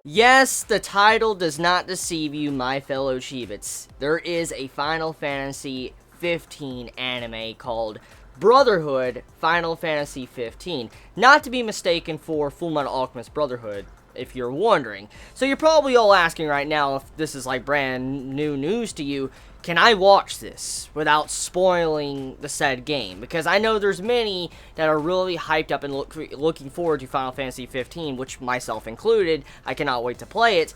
Yes, the title does not deceive you, my fellow Chibits. There is a Final Fantasy 15 anime called Brotherhood Final Fantasy 15. Not to be mistaken for Fullmetal Alchemist Brotherhood, if you're wondering. So you're probably all asking right now, if this is like brand new news to you, can I watch this without spoiling the said game? Because I know there's many that are really hyped up and looking forward to Final Fantasy 15, which myself included. I cannot wait to play it.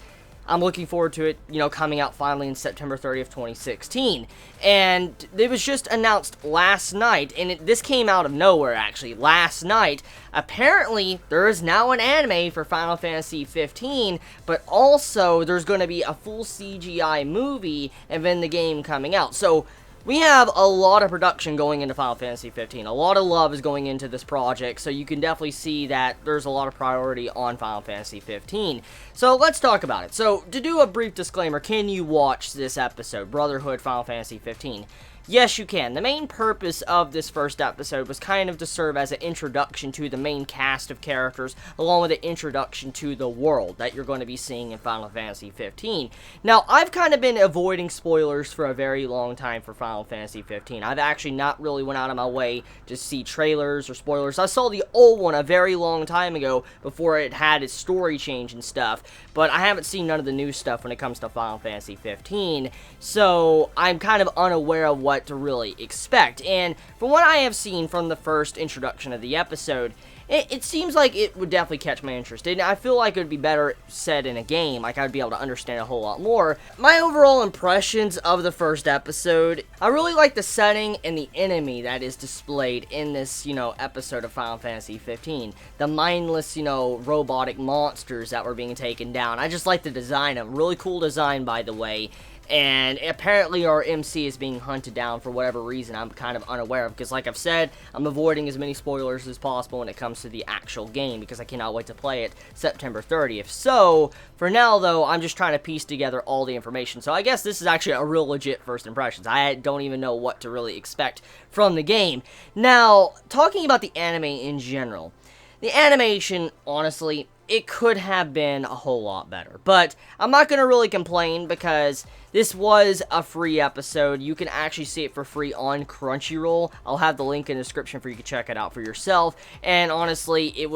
I'm looking forward to it, coming out finally in September 30th, 2016. And it was just announced last night, and this came out of nowhere, actually, last night. Apparently, there is now an anime for Final Fantasy 15, but also there's going to be a full CGI movie and then the game coming out. So, we have a lot of production going into Final Fantasy 15. A lot of love is going into this project, so you can definitely see that there's a lot of priority on Final Fantasy 15. So let's talk about it. So, to do a brief disclaimer, can you watch this episode, Brotherhood Final Fantasy 15? Yes, you can. The main purpose of this first episode was kind of to serve as an introduction to the main cast of characters, along with an introduction to the world that you're going to be seeing in Final Fantasy 15. Now, I've kind of been avoiding spoilers for a very long time for Final Fantasy 15. I've actually not really went out of my way to see trailers or spoilers. I saw the old one a very long time ago before it had its story change and stuff, but I haven't seen none of the new stuff when it comes to Final Fantasy 15, so I'm kind of unaware of what to really expect. And from what I have seen from the first introduction of the episode, it seems like it would definitely catch my interest, and I feel like it would be better said in a game, like I'd be able to understand a whole lot more. My overall impressions of the first episode, I really like the setting and the enemy that is displayed in this, episode of Final Fantasy 15. The mindless, robotic monsters that were being taken down. I just like the design, a really cool design, by the way. And apparently our MC is being hunted down for whatever reason I'm kind of unaware of, because like I've said, I'm avoiding as many spoilers as possible when it comes to the actual game, because I cannot wait to play it September 30th. So, for now though, I'm just trying to piece together all the information. So I guess this is actually a real legit first impressions. I don't even know what to really expect from the game. Now, talking about the anime in general, the animation, honestly, it could have been a whole lot better. But I'm not going to really complain, because this was a free episode. You can actually see it for free on Crunchyroll. I'll have the link in the description for you to check it out for yourself. And honestly, it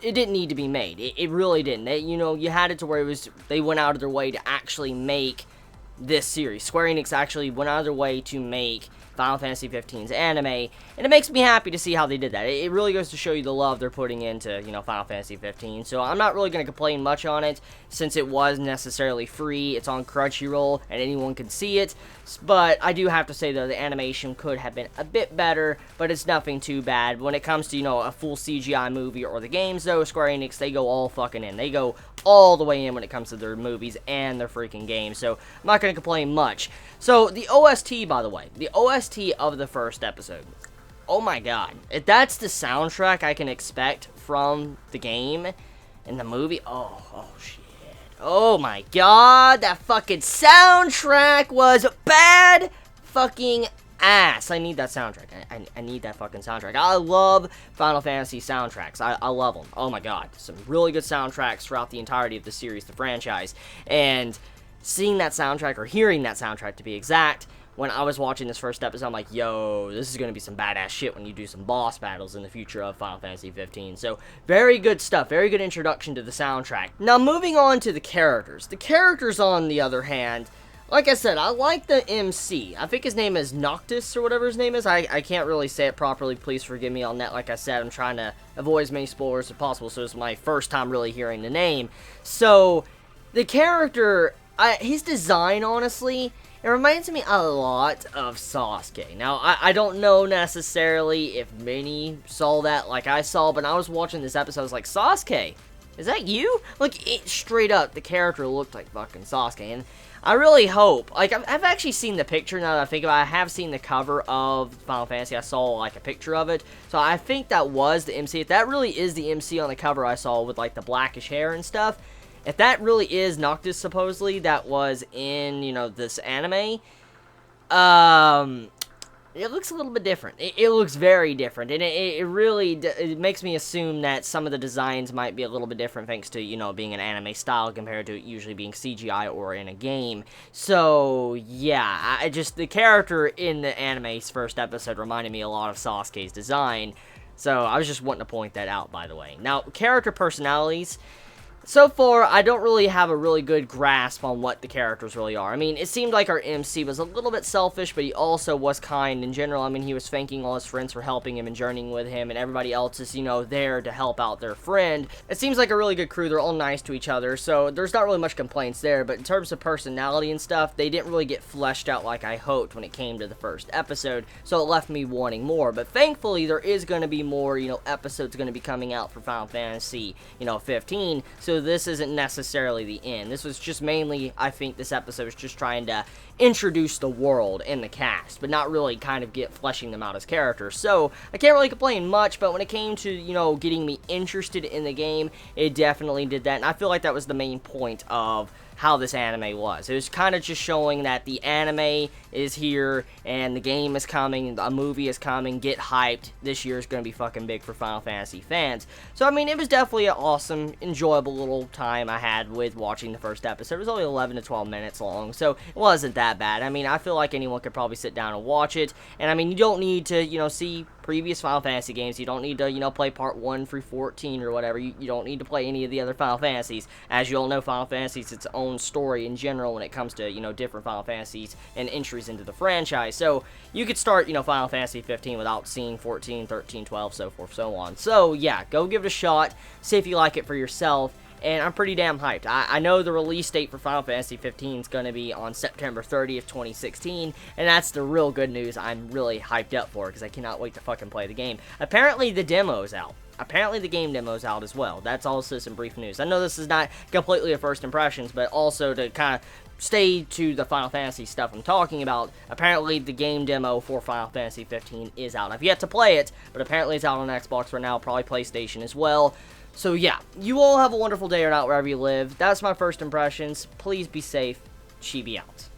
didn't need to be made. It really didn't. You had it to where they went out of their way to actually make this series. Square Enix actually went out of their way to make Final Fantasy 15's anime, and it makes me happy to see how they did that. It really goes to show you the love they're putting into, Final Fantasy 15, so I'm not really going to complain much on it, since it was necessarily free. It's on Crunchyroll, and anyone can see it, but I do have to say, though, the animation could have been a bit better, but it's nothing too bad. When it comes to, a full CGI movie or the games, though, Square Enix, they go all fucking in. They go all the way in when it comes to their movies and their freaking games, so I'm not going to complain much. So, the OST, by the way, the OST of the first episode, oh my god, if that's the soundtrack I can expect from the game and the movie, oh shit, oh my god, that fucking soundtrack was bad fucking ass. I need that soundtrack. I need that fucking soundtrack. I love Final Fantasy soundtracks. I love them. Oh my god, some really good soundtracks throughout the entirety of the series, the franchise, and seeing that soundtrack, or hearing that soundtrack to be exact, when I was watching this first episode, I'm like, yo, this is going to be some badass shit when you do some boss battles in the future of Final Fantasy 15. So, very good stuff. Very good introduction to the soundtrack. Now, moving on to the characters. The characters, on the other hand, like I said, I like the MC. I think his name is Noctis, or whatever his name is. I can't really say it properly. Please forgive me on that. Like I said, I'm trying to avoid as many spoilers as possible, so it's my first time really hearing the name. So, the character, his design, honestly, it reminds me a lot of Sasuke. Now, I don't know necessarily if many saw that like I saw, but I was watching this episode, I was like, Sasuke, is that you? Like, straight up, the character looked like fucking Sasuke, and I really hope, like, I've actually seen the picture now that I think about it. I have seen the cover of Final Fantasy. I saw, like, a picture of it, so I think that was the MC. If that really is the MC on the cover I saw with, like, the blackish hair and stuff, if that really is Noctis, supposedly, that was in, this anime, It looks a little bit different. It looks very different, and it really it makes me assume that some of the designs might be a little bit different thanks to, you know, being an anime style compared to usually being CGI or in a game. So, yeah, the character in the anime's first episode reminded me a lot of Sasuke's design, so I was just wanting to point that out, by the way. Now, character personalities. So far, I don't really have a really good grasp on what the characters really are. I mean, it seemed like our MC was a little bit selfish, but he also was kind in general. I mean, he was thanking all his friends for helping him and journeying with him, and everybody else is, you know, there to help out their friend. It seems like a really good crew. They're all nice to each other, so there's not really much complaints there, but in terms of personality and stuff, they didn't really get fleshed out like I hoped when it came to the first episode, so it left me wanting more. But thankfully, there is going to be more, you know, episodes going to be coming out for Final Fantasy, you know, 15, so this isn't necessarily the end. This was just mainly, I think this episode was just trying to introduce the world and the cast, but not really kind of fleshing them out as characters. So, I can't really complain much, but when it came to, you know, getting me interested in the game, it definitely did that, and I feel like that was the main point of how this anime was. It was kind of just showing that the anime is here, and the game is coming, a movie is coming, get hyped, this year is going to be fucking big for Final Fantasy fans. So, I mean, it was definitely an awesome, enjoyable little time I had with watching the first episode. It was only 11 to 12 minutes long, so it wasn't that bad. I mean, I feel like anyone could probably sit down and watch it, and I mean, you don't need to, you know, see previous Final Fantasy games. You don't need to, you know, play part 1 through 14 or whatever. You don't need to play any of the other Final Fantasies. As you all know, Final Fantasy is its own story in general when it comes to, you know, different Final Fantasies and entries into the franchise. So, you could start, you know, Final Fantasy 15 without seeing 14, 13, 12, so forth, so on. So, yeah, go give it a shot. See if you like it for yourself. And I'm pretty damn hyped. I know the release date for Final Fantasy 15 is going to be on September 30th, 2016, and that's the real good news I'm really hyped up for, because I cannot wait to fucking play the game. Apparently, the demo's out. Apparently, the game demo's out as well. That's also some brief news. I know this is not completely a first impressions, but also to kind of stay to the Final Fantasy stuff I'm talking about, apparently the game demo for Final Fantasy 15 is out. I've yet to play it, but apparently it's out on Xbox right now, probably PlayStation as well. So yeah, you all have a wonderful day or night wherever you live. That's my first impressions. Please be safe. Chibi out.